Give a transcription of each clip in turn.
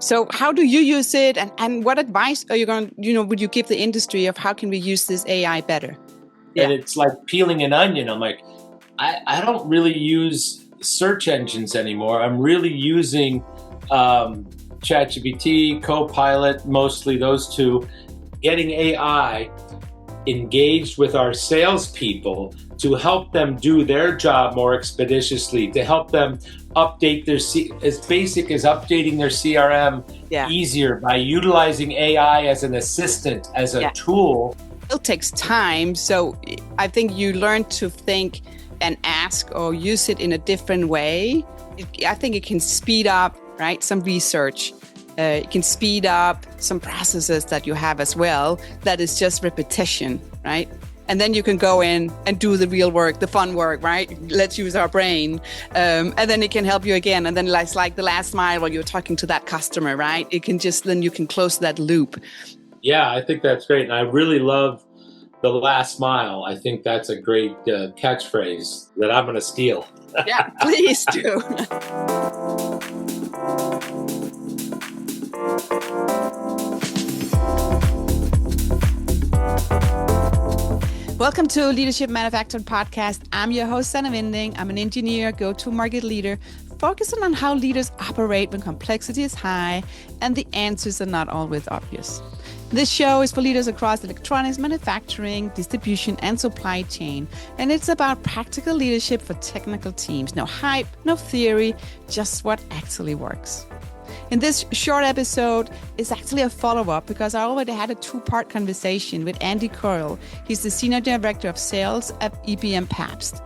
So how do you use it, and what advice are you going to, would you give the industry of how can we use this AI better? And Yeah. it's like peeling an onion. I'm like, I don't really use search engines anymore. I'm really using ChatGPT, Copilot, mostly those two, getting AI engaged with our salespeople to help them do their job more expeditiously, to help them update their as basic as updating their CRM easier by utilizing AI as an assistant, as a tool. It takes time, so I think you learn to think and ask or use it in a different way. I think it can speed up, right, some research. It can speed up some processes that you have as well. That is just repetition, right? And then you can go in and do the real work, the fun work, right? Let's use our brain. And then it can help you again. And then it's like the last mile while you're talking to that customer, right? It can just, then you can close that loop. Yeah, I think that's great. And I really love the last mile. I think that's a great catchphrase that I'm going to steal. Yeah, please do. Welcome to Leadership Manufactured Podcast. I'm your host, Sannah Vinding. I'm an engineer, go-to-market leader, focusing on how leaders operate when complexity is high and the answers are not always obvious. This show is for leaders across electronics, manufacturing, distribution, and supply chain. And it's about practical leadership for technical teams. No hype, no theory, just what actually works. In this short episode, it's actually a follow-up because I already had a two-part conversation with Andy Coyle. He's the Senior Director of Sales at IBM Pabst.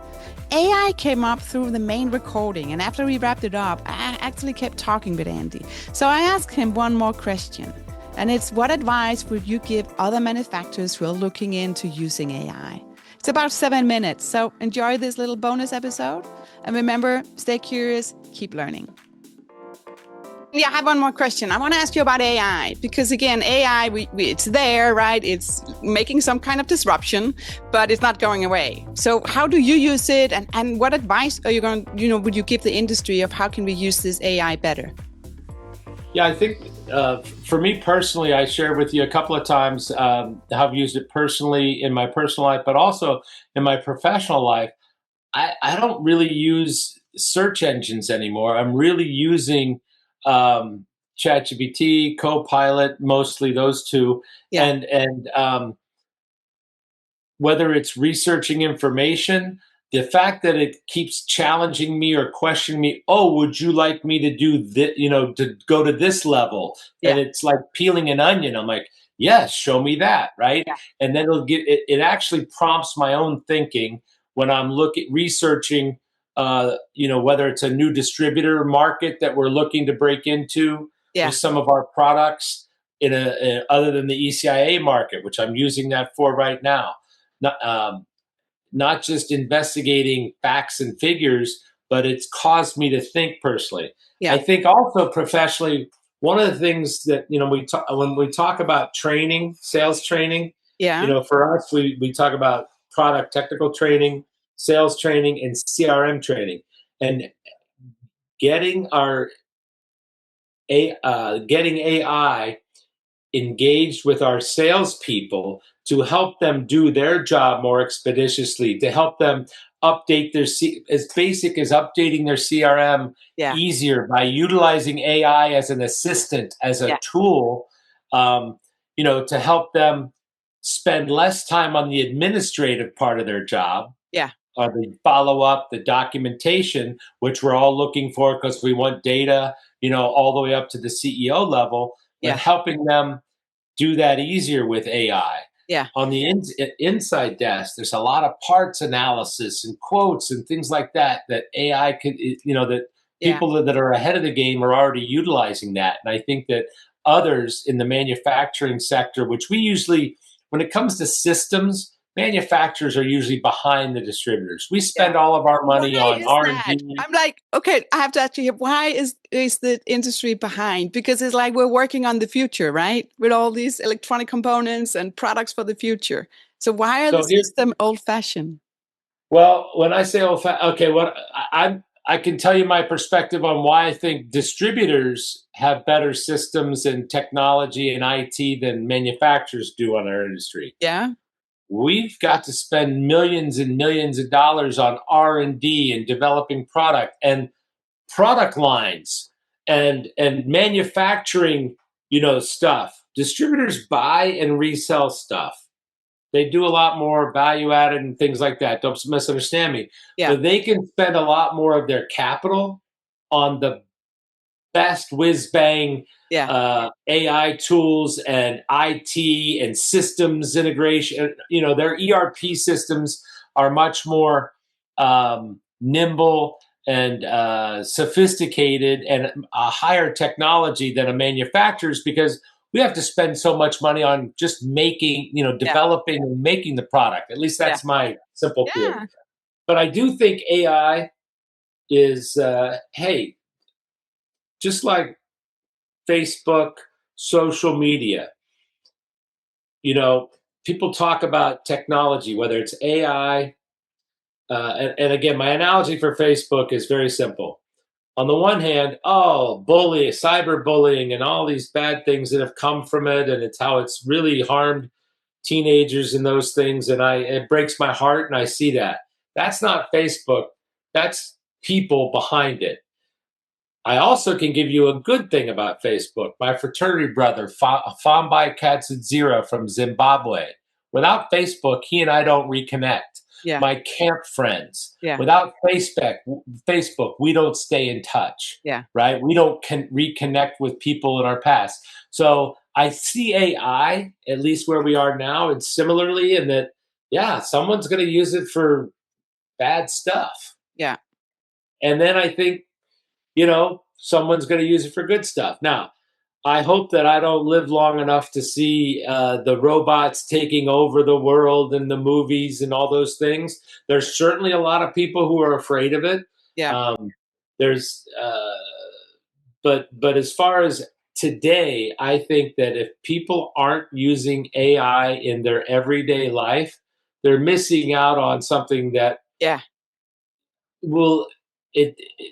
AI came up through the main recording, and after we wrapped it up, I actually kept talking with Andy. So I asked him one more question, and it's, what advice would you give other manufacturers who are looking into using AI? It's about 7 minutes, so enjoy this little bonus episode. And remember, stay curious, keep learning. Yeah, I have one more question. I want to ask you about AI because, again, AI, it's there, right? It's making some kind of disruption, but it's not going away. So how do you use it, and what advice are you going to, would you give the industry of how can we use this AI better? Yeah, I think for me personally, I shared with you a couple of times how I've used it personally in my personal life, but also in my professional life. I don't really use search engines anymore. I'm really using ChatGPT, Copilot, mostly those two, and whether it's researching information, the fact that it keeps challenging me or questioning me, oh, would you like me to do this, to go to this level? And it's like peeling an onion. I'm like, yes, show me that, right? And then it actually prompts my own thinking when I'm researching, whether it's a new distributor market that we're looking to break into with some of our products other than the ECIA market, which I'm using that for right now. Not just investigating facts and figures, but it's caused me to think personally. I think also professionally, one of the things that, when we talk about training, sales training, for us, we talk about product technical training, sales training, and CRM training, and getting AI engaged with our salespeople to help them do their job more expeditiously, to help them update as basic as updating their CRM easier by utilizing AI as an assistant, as a tool, to help them spend less time on the administrative part of their job. The follow-up, the documentation, which we're all looking for because we want data, all the way up to the CEO level, but helping them do that easier with AI. On the inside desk, there's a lot of parts analysis and quotes and things like that AI could, that people that are ahead of the game are already utilizing that. And I think that others in the manufacturing sector, which we usually, when it comes to systems, manufacturers are usually behind the distributors. We spend all of our money on R&D. I'm like, okay, I have to ask you, why is the industry behind? Because it's like we're working on the future, right? With all these electronic components and products for the future. So why are the system old-fashioned? Well, when I say old-fashioned, okay, I can tell you my perspective on why I think distributors have better systems and technology and IT than manufacturers do on our industry. Yeah. We've got to spend millions and millions of dollars on R&D and developing product lines and manufacturing, stuff. Distributors buy and resell stuff. They do a lot more value added and things like that. Don't misunderstand me. Yeah. But they can spend a lot more of their capital on the best whiz bang AI tools and IT and systems integration. Their ERP systems are much more nimble and sophisticated and a higher technology than a manufacturer's, because we have to spend so much money on just making, developing and making the product. At least that's my simple theory. But I do think AI is, hey, just like Facebook, social media, people talk about technology, whether it's AI. And again, my analogy for Facebook is very simple. On the one hand, cyberbullying and all these bad things that have come from it, and it's how it's really harmed teenagers and those things, and it breaks my heart, and I see that. That's not Facebook. That's people behind it. I also can give you a good thing about Facebook. My fraternity brother, Fambai Katsudzira from Zimbabwe. Without Facebook, he and I don't reconnect. Yeah. My camp friends. Yeah. Without Facebook, we don't stay in touch. Yeah. Right? We don't reconnect with people in our past. So I see AI, at least where we are now, and similarly in that, someone's going to use it for bad stuff. Yeah. And then I think, someone's going to use it for good stuff. Now, I hope that I don't live long enough to see the robots taking over the world and the movies and all those things. There's certainly a lot of people who are afraid of it. Yeah. But as far as today, I think that if people aren't using AI in their everyday life, they're missing out on something that will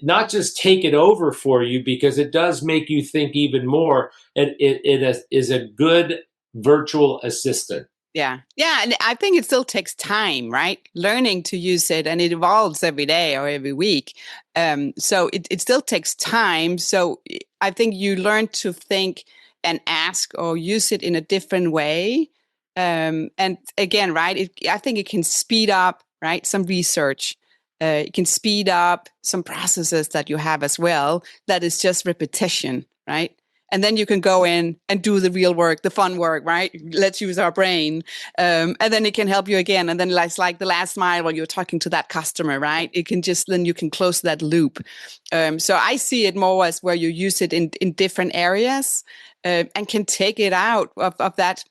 not just take it over for you, because it does make you think even more. And it is a good virtual assistant. Yeah. And I think it still takes time, right? Learning to use it, and it evolves every day or every week. So it still takes time. So I think you learn to think and ask or use it in a different way. And again, right, I think it can speed up, right, some research. It can speed up some processes that you have as well. That is just repetition, right? And then you can go in and do the real work, the fun work, right? Let's use our brain. And then it can help you again. And then it's like the last mile when you're talking to that customer, right? Then you can close that loop. So I see it more as where you use it in different areas and can take it out of that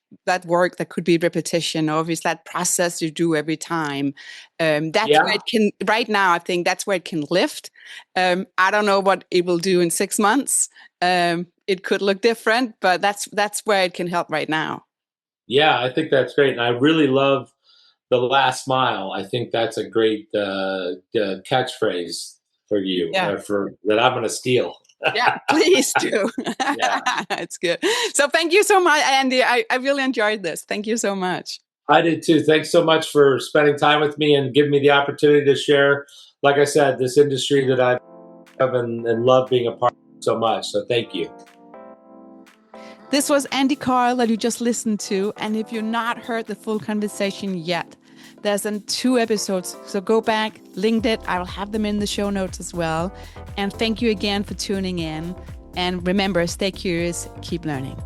work that could be repetition, or if it's that process you do every time. Where it can, right now, I think that's where it can lift. I don't know what it will do in 6 months. It could look different, but that's where it can help right now. Yeah, I think that's great. And I really love the last mile. I think that's a great catchphrase for you, that I'm going to steal. Yeah, please do. It's good. So thank you so much, Andy. I really enjoyed this. Thank you so much. I did too. Thanks so much for spending time with me and giving me the opportunity to share, like I said, this industry that I have and love being a part of so much. So thank you. This was Andy Coyle that you just listened to. And if you've not heard the full conversation yet, there's 2 episodes. So go back, link it. I will have them in the show notes as well. And thank you again for tuning in. And remember, stay curious, keep learning.